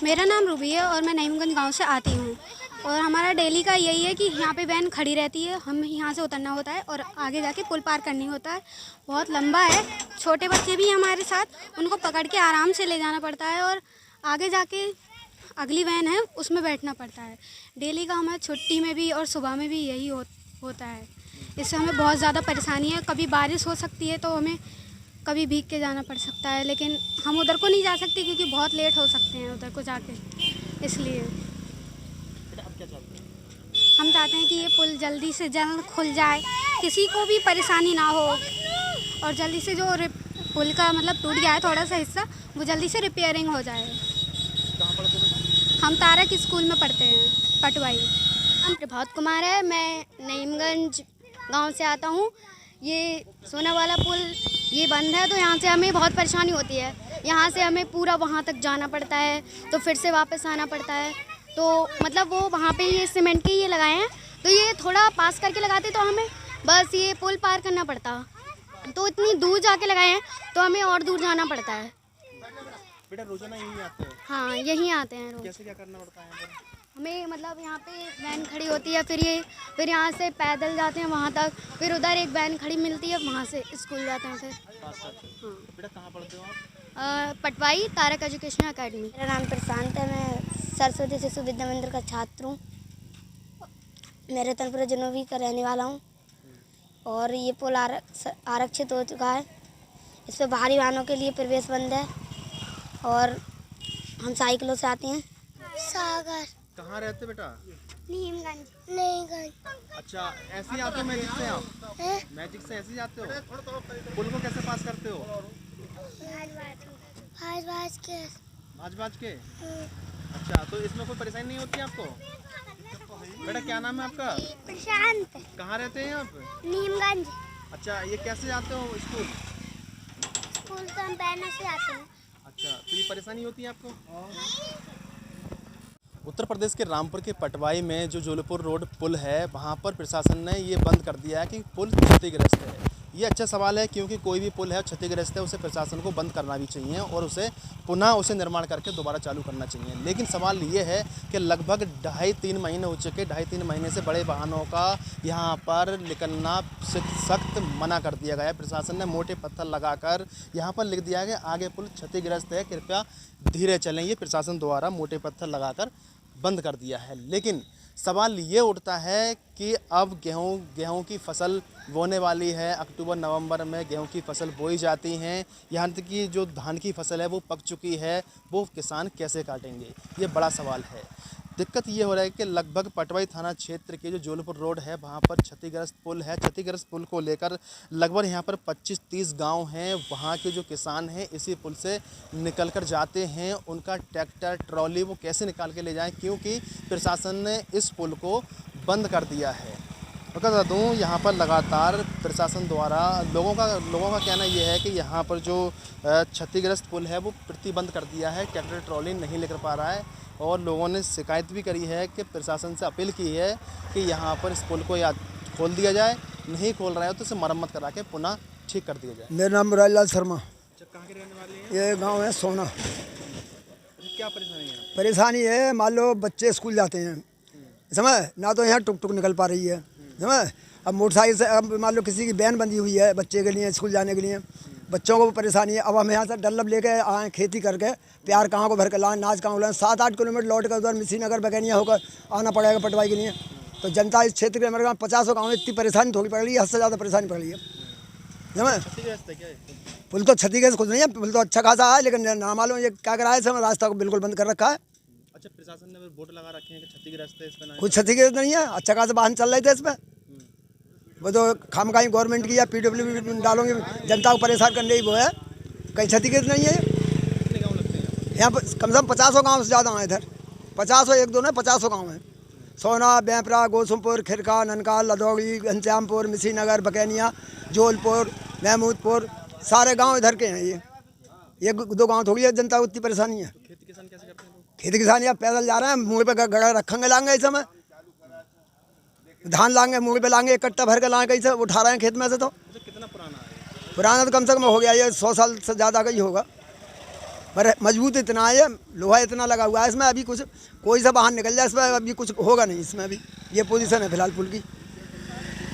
मेरा नाम रूबी है और मैं नईमगंज गांव से आती हूँ। और हमारा डेली का यही है कि यहाँ पे वैन खड़ी रहती है, हम यहाँ से उतरना होता है और आगे जाके पुल पार करनी होता है। बहुत लंबा है, छोटे बच्चे भी हैं हमारे साथ, उनको पकड़ के आराम से ले जाना पड़ता है और आगे जाके अगली वैन है उसमें बैठना पड़ता है। डेली का हमारा छुट्टी में भी और सुबह में भी यही होता है। इससे हमें बहुत ज़्यादा परेशानी है। कभी बारिश हो सकती है तो हमें कभी भीग के जाना पड़ सकता है, लेकिन हम उधर को नहीं जा सकते क्योंकि बहुत लेट हो सकते हैं उधर को जाके। इसलिए हम चाहते हैं कि ये पुल जल्दी से जल्द खुल जाए, किसी को भी परेशानी ना हो और जल्दी से जो पुल का मतलब टूट गया है थोड़ा सा हिस्सा, वो जल्दी से रिपेयरिंग हो जाए। कहाँ पढ़ते हो? हम तारक स्कूल में पढ़ते हैं, पटवाई। हम प्रभात कुमार है, मैं नईमगंज गांव से आता हूँ। ये सोना वाला पुल ये बंद है तो यहाँ से हमें बहुत परेशानी होती है। यहाँ से हमें पूरा वहाँ तक जाना पड़ता है तो फिर से वापस आना पड़ता है। तो मतलब वो वहाँ पे ये सीमेंट के ये लगाए हैं, तो ये थोड़ा पास करके लगाते तो हमें बस ये पुल पार करना पड़ता, तो इतनी दूर जाके लगाए हैं तो हमें और दूर जाना पड़ता है। बेटा रोजाना यहीं आते हो? हाँ, यहीं आते हैं रोज। कैसे क्या करना पड़ता है यहाँ पर? हमें मतलब यहाँ पे वैन खड़ी होती है, फिर यहाँ से पैदल जाते हैं वहाँ तक, फिर उधर एक वैन खड़ी मिलती है, वहाँ से स्कूल जाते हैं फिर। हाँ। हाँ। बेटा कहाँ पढ़ते हो आप? पटवाई तारक एजुकेशन अकेडमी। मेरा नाम प्रशांत है, मैं सरस्वती शिशु विद्या मंदिर का छात्र हूँ। मैं रतनपुर जनोबी का रहने वाला हूँ और ये पुल आरक्षित हो चुका है। इस पर भारी वाहनों के लिए प्रवेश बंद है और हम साइकिलों से आते हैं। सागर। कहाँ रहते बेटा? नीमगंज। अच्छा, ऐसे ही आते हो मैजिक से? आप मैजिक से ऐसे ही जाते हो? पुल को कैसे पास करते हो? भाज के। अच्छा, तो इसमें कोई परेशानी नहीं होती आपको? बेटा क्या नाम है आपका? प्रशांत। कहाँ रहते हैं आप? नीमगंज। अच्छा, ये कैसे जाते हो स्कूल? स्कूल तो हम पैदल से आते हैं। अच्छा, तो ये परेशानी होती है आपको? उत्तर प्रदेश के रामपुर के पटवाई में जो जोलपुर रोड पुल है, वहाँ पर प्रशासन ने ये बंद कर दिया है कि पुल क्षतिग्रस्त है। ये अच्छा सवाल है क्योंकि कोई भी पुल है क्षतिग्रस्त है, उसे प्रशासन को बंद करना भी चाहिए और उसे निर्माण करके दोबारा चालू करना चाहिए। लेकिन सवाल ये है कि लगभग 2.5-3 महीने हो चुके, 2.5-3 महीने से बड़े वाहनों का यहाँ पर निकलना सख्त मना कर दिया गया है। प्रशासन ने मोटे पत्थर लगाकर यहाँ पर लिख दिया है कि आगे पुल क्षतिग्रस्त है, कृपया धीरे चलें। ये प्रशासन द्वारा मोटे पत्थर लगाकर बंद कर दिया है। लेकिन सवाल ये उठता है कि अब गेहूं की फसल बोने वाली है। अक्टूबर नवंबर में गेहूं की फसल बोई जाती हैं। यहाँ तक कि जो धान की फसल है वो पक चुकी है, वो किसान कैसे काटेंगे, ये बड़ा सवाल है। दिक्कत ये हो रहा है कि लगभग पटवाई थाना क्षेत्र के जो जोलपुर रोड है, वहाँ पर क्षतिग्रस्त पुल है। क्षतिग्रस्त पुल को लेकर लगभग यहाँ पर 25-30 गांव हैं। वहाँ के जो किसान हैं इसी पुल से निकल कर जाते हैं। उनका ट्रैक्टर ट्रॉली वो कैसे निकाल के ले जाएं, क्योंकि प्रशासन ने इस पुल को बंद कर दिया है। बता दूँ, यहाँ पर लगातार प्रशासन द्वारा लोगों का कहना ये है कि यहाँ पर जो क्षतिग्रस्त पुल है वो प्रतिबंध कर दिया है। ट्रैक्टर ट्रॉली नहीं लेकर पा रहा है और लोगों ने शिकायत भी करी है कि प्रशासन से अपील की है कि यहाँ पर इस पुल को या खोल दिया जाए, नहीं खोल रहे हो तो इसे मरम्मत करा के पुनः ठीक कर दिया जाए। मेरा नाम मुरारीलाल शर्मा। कहाँ के रहने वाले हैं? ये गांव है सोना। क्या परेशानी है? परेशानी है, मान लो बच्चे स्कूल जाते हैं, समझ ना, तो यहाँ टुक टुक निकल पा रही है, समझ। अब मोटरसाइकिल से, अब मान लो किसी की वैन बंधी हुई है बच्चे के लिए स्कूल जाने के लिए, बच्चों को परेशानी है। अब हम यहाँ से डल्लब लेके आए खेती करके, प्यार कहाँ को भर के लाएँ, नाच कहाँ को लाएँ, 7-8 किलोमीटर लौट कर उधर मिसी नगर बगैनिया होकर आना पड़ेगा पटवाई के लिए। तो जनता इस क्षेत्र के हमारे गाँव 50 गाँव में इतनी परेशानी थोड़ी पड़ रही है, हद से ज़्यादा परेशानी पड़ रही है, समझ। पुल तो क्षतिग्रस्त कुछ नहीं है, पुल तो अच्छा खासा है, लेकिन ना मालूम ये क्या करा है, रास्ता को बिल्कुल बंद कर रखा है। अच्छा, प्रशासन ने बोर्ड लगा रखे हैं कि क्षतिग्रस्त है, इस पर कुछ क्षतिग्रस्त नहीं है, अच्छा खासा वाहन चल रहे थे इस पर। वो तो खामखाई गवर्नमेंट की या PWD डालोगे, जनता को परेशान करने ही वो है, कहीं क्षतिग्रस्त नहीं है। कितने गाँव लगते हैं यहाँ पर कम से कम 50 गाँव से ज़्यादा हैं इधर, 50 1-2 नहीं 50 गाँव हैं। सोना, बेपरा, गोसुमपुर, खिरका, ननकाल, लदौड़ी, घनश्यामपुर, मिसी नगर, बकैनिया, जोलपुर, महमूदपुर, सारे गांव इधर के हैं। ये 2 गांव थोड़ी है जनता को इतनी परेशानी है। तो खेती किसान कैसे करते हैं लोग? खेती किसान या पैदल जा रहे हैं, मुँह पे गड़ा रखेंगे, लाएंगे इस समय धान लाएंगे, मुँह पे लाएंगे, एक कट्टा भर के लाएंगे, कैसे उठा रहे हैं खेत में से। तो कितना पुराना है? पुराना तो कम से कम हो गया, ये 100 साल से ज़्यादा का ही होगा। पर मजबूत इतना है, लोहा इतना लगा हुआ है इसमें, अभी कुछ कोई सा बाहर निकल जाए इसमें अभी कुछ होगा नहीं इसमें। अभी ये पोजीशन है फिलहाल पुल की,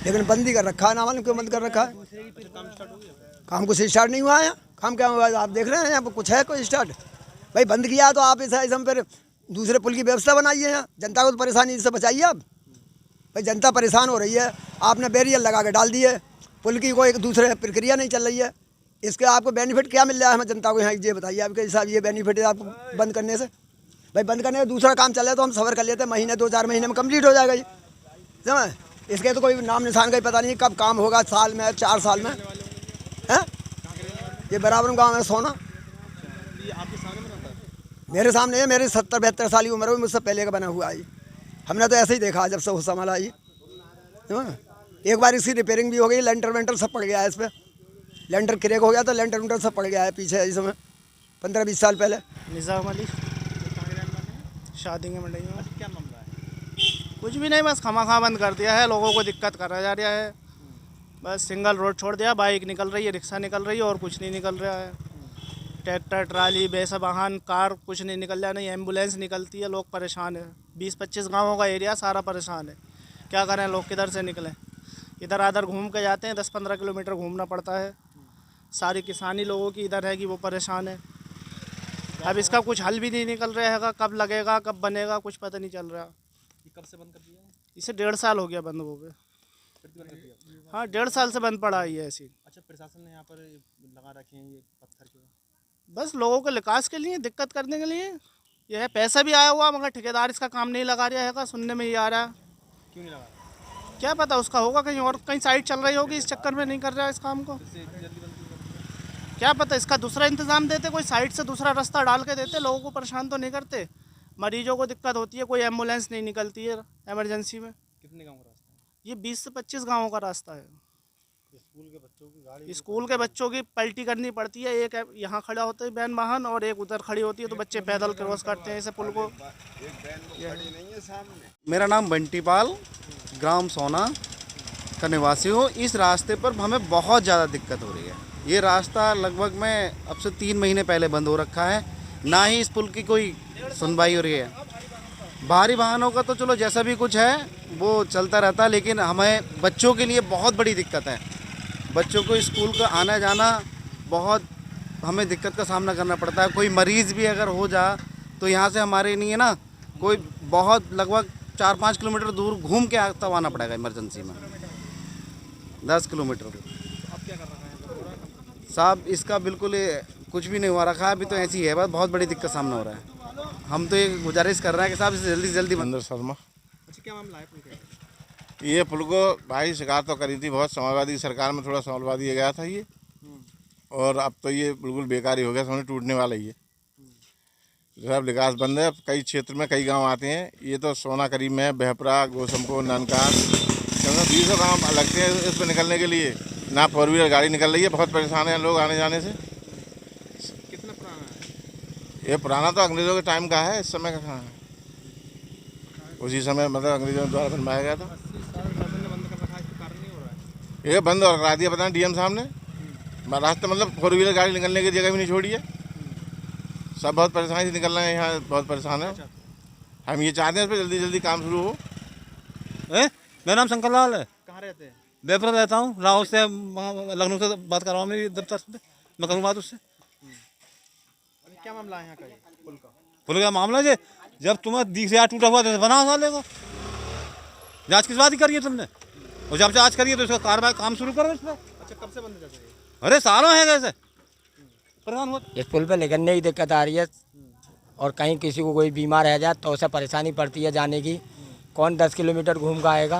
लेकिन बंद ही कर रखा है, ना मालूम क्यों बंद कर रखा है। काम कुछ स्टार्ट नहीं हुआ है, काम क्या हुआ आप देख रहे हैं यहाँ पर कुछ है कोई स्टार्ट? भाई बंद किया तो आप इस फिर दूसरे पुल की व्यवस्था बनाइए, यहाँ जनता को तो परेशानी से बचाइए आप। भाई जनता परेशान हो रही है, आपने बैरियर लगा के डाल दिए, पुल की कोई एक दूसरे प्रक्रिया नहीं चल रही है, इसके आपको बेनिफिट क्या मिल रहा है हमें जनता को यहाँ ये बताइए आपके हिसाब ये बेनिफिट है आपको बंद करने से? भाई बंद करने से दूसरा काम चल रहा है तो हम सफ़र कर लेते हैं, महीने 2-4 महीने में कंप्लीट हो जाएगा ये, समझ? इसके तो कोई नाम निशान का ही पता नहीं कब काम होगा, साल में 4 साल में है। ये बराबर गाँव है सोना, मेरे सामने है, मेरी 70-72 साल की उम्र है, मुझसे पहले का बना हुआ है। हमने तो ऐसे ही देखा जब से वो संभाला ये। एक बार इसकी रिपेयरिंग भी हो गई, लेंटर वेंटर सब पड़ गया है इस पर, लेंटर क्रैक हो गया था, लेंटर वेंटर सब पड़ गया है पीछे इस समय 15-20 साल पहले। निज़ाम अली शादी के मंडी में। क्या मामला है? कुछ भी नहीं, बस खामा बंद कर दिया है, लोगों को दिक्कत करा जा रहा है। बस सिंगल रोड छोड़ दिया, बाइक निकल रही है, रिक्शा निकल रही है और कुछ नहीं निकल रहा है। ट्रैक्टर, ट्राली, वैसा वाहन, कार कुछ नहीं निकल रहा, नहीं एम्बुलेंस निकलती है, लोग परेशान है। 20-25 गाँवों का एरिया सारा परेशान है, क्या करें लोग, किधर से निकलें? इधर आधर घूम के जाते हैं, 10-15 किलोमीटर घूमना पड़ता है। सारी किसानी लोगों की इधर है कि वो परेशान है। अब इसका कुछ हल भी नहीं निकल रहा है, कब लगेगा कब बनेगा कुछ पता नहीं चल रहा। ये कब से बंद कर दिया है? इसे 1.5 साल हो गया बंद हो गए। हाँ 1.5 साल से बंद पड़ा है ये ऐसी। अच्छा, प्रशासन ने यहाँ पर लगा रखे हैं ये पत्थर के? बस लोगों के विकास के लिए, दिक्कत करने के लिए। यह है पैसा भी आया हुआ मगर ठेकेदार इसका काम नहीं लगा रहा है, सुनने में ये आ रहा है। क्यों नहीं लगा? क्या पता, उसका होगा कहीं और, कहीं साइड चल रही होगी, इस चक्कर में नहीं कर रहा है इस काम को। क्या पता, इसका दूसरा इंतजाम देते, कोई साइड से दूसरा रास्ता डाल के देते, लोगों को परेशान तो नहीं करते। मरीजों को दिक्कत होती है, कोई एम्बुलेंस नहीं निकलती है इमरजेंसी में। कितने गाँव का रास्ता है? ये 20 से 25 गाँवों का रास्ता है। स्कूल के बच्चों की पलटी करनी पड़ती है, एक यहाँ खड़ा होता है वैन वाहन और एक उधर खड़ी होती है, तो बच्चे पैदल क्रॉस करते हैं इसे पुल को। मेरा नाम बंटी पाल, ग्राम सोना का निवासी हूँ। इस रास्ते पर हमें बहुत ज़्यादा दिक्कत हो रही है। ये रास्ता लगभग में अब से 3 महीने पहले बंद हो रखा है, ना ही इस पुल की कोई सुनवाई हो रही है। भारी वाहनों का तो चलो जैसा भी कुछ है वो चलता रहता है, लेकिन हमें बच्चों के लिए बहुत बड़ी दिक्कत है। बच्चों को स्कूल का आना जाना बहुत हमें दिक्कत का सामना करना पड़ता है। कोई मरीज़ भी अगर हो जा तो यहाँ से हमारे नहीं है ना, कोई बहुत लगभग 4-5 किलोमीटर दूर घूम के तब आना पड़ेगा इमरजेंसी में, 10 किलोमीटर। अब क्या कर रखा है साहब? इसका बिल्कुल कुछ भी नहीं हुआ रखा है, अभी तो ऐसी है, बस बहुत बड़ी दिक्कत सामना हो रहा है। हम तो ये गुजारिश कर रहे हैं कि साहब इसे जल्दी से जल्दी अंदर शर्मा। अच्छा, क्या मामला है पुल का? ये पुल को भाई शिकायत तो करी थी बहुत, समाजवादी की सरकार में थोड़ा संभलवा दिया गया था ये, और अब तो ये बिल्कुल बेकार ही हो गया, समझ टूटने वाला ही है। सब विकास बंद है, कई क्षेत्र में कई गांव आते हैं, ये तो सोना करीब में है, बहपरा, गोसमपुर, नानकार, 20 गाँव लगते हैं इस पर निकलने के लिए। ना 4 व्हीलर गाड़ी निकल रही है, बहुत परेशान हैं लोग आने जाने से। कितना पुराना है ये? पुराना तो अंग्रेज़ों के टाइम का है, इस समय का कहाँ है। उसी समय मतलब अंग्रेज़ों द्वारा बनवाया गया था। शासन ने बंद कर रखा है, इसका कारण नहीं हो रहा है? ये बंद और करा दिया पता नहीं डीएम साहब ने, रास्ते मतलब 4 व्हीलर गाड़ी निकलने की जगह भी नहीं छोड़ी है। सब बहुत परेशानी से निकल रहे हैं, यहाँ बहुत परेशान है। हम ये चाहते हैं इस पर जल्दी जल्दी काम शुरू हो। मेरा नाम शंकर लाल है, कहाँ रहते हैं? बेपरा रहता हूँ, राहुल से लखनऊ से बात कर रहा हूँ, मेरी दफ्तर से मैं करूँ बात उससे। अभी क्या मामला है यहाँ का ये पुल का? पुल का मामला है, जब तुम्हें दिख से टूटा हुआ तो बना साले को जाँच किस बात की करिए तुमने, और जब जाँच करिए तो इसका कार्रवाई काम शुरू करो इस पर। अच्छा, कब से बंद कर रहे हैं? अरे सालों है कैसे परेशान हो। इस पुल पे निकलने की दिक्कत आ रही है, और कहीं किसी को कोई बीमार रह जाए तो उसे परेशानी पड़ती है जाने की। कौन 10 किलोमीटर घूम कर आएगा?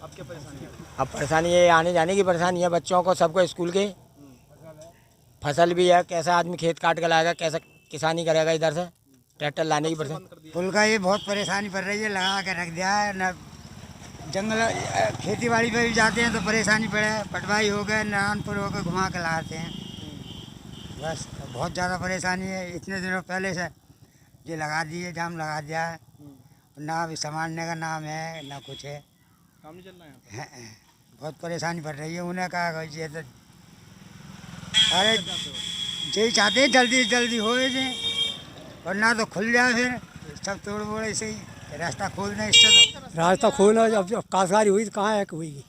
अब क्या परेशानी है? अब परेशानी ये आने जाने की परेशानी है, बच्चों को सबको स्कूल के, फसल भी है, कैसा आदमी खेत काट कर लाएगा, कैसा किसानी करेगा, इधर से ट्रैक्टर लाने की परेशानी। पुल का ये बहुत परेशानी पड़ रही है, लगा के रख दिया है न। जंगल खेती बाड़ी पे भी जाते हैं तो परेशानी पड़े, पटवाई हो गए, नारायणपुर हो गए, घुमा के लाते हैं, बस बहुत ज़्यादा परेशानी है। इतने दिनों पहले से ये लगा दिए, जाम लगा दिया है, ना अभी संभालने का नाम है ना कुछ है, काम नहीं चल रहा है? बहुत परेशानी पड़ रही है। उन्हें कहा ये तो अरे यही चाहते हैं जल्दी से जल्दी हो जाए, वरना तो खुल जाए फिर सब तोड़ मोड़ ऐसे ही रास्ता खोल दें इससे। तो रास्ता खोलना अब काशगारी हुई तो कहाँ है कि हुई,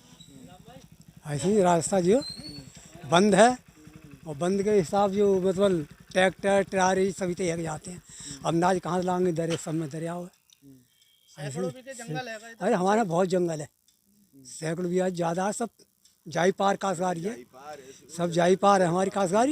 ऐसे ही रास्ता जो बंद है और बंद के हिसाब जो मतलब ट्रैक्टर ट्राली सभी तैयार जाते हैं। अब नाज कहाँ से लाएंगे, दरिया सब में दरिया है। अरे हमारा बहुत जंगल है, सैकड़ों भी ज़्यादा है, सब जाई पार काशगारी है, सब जाई पार है हमारी काशगारी।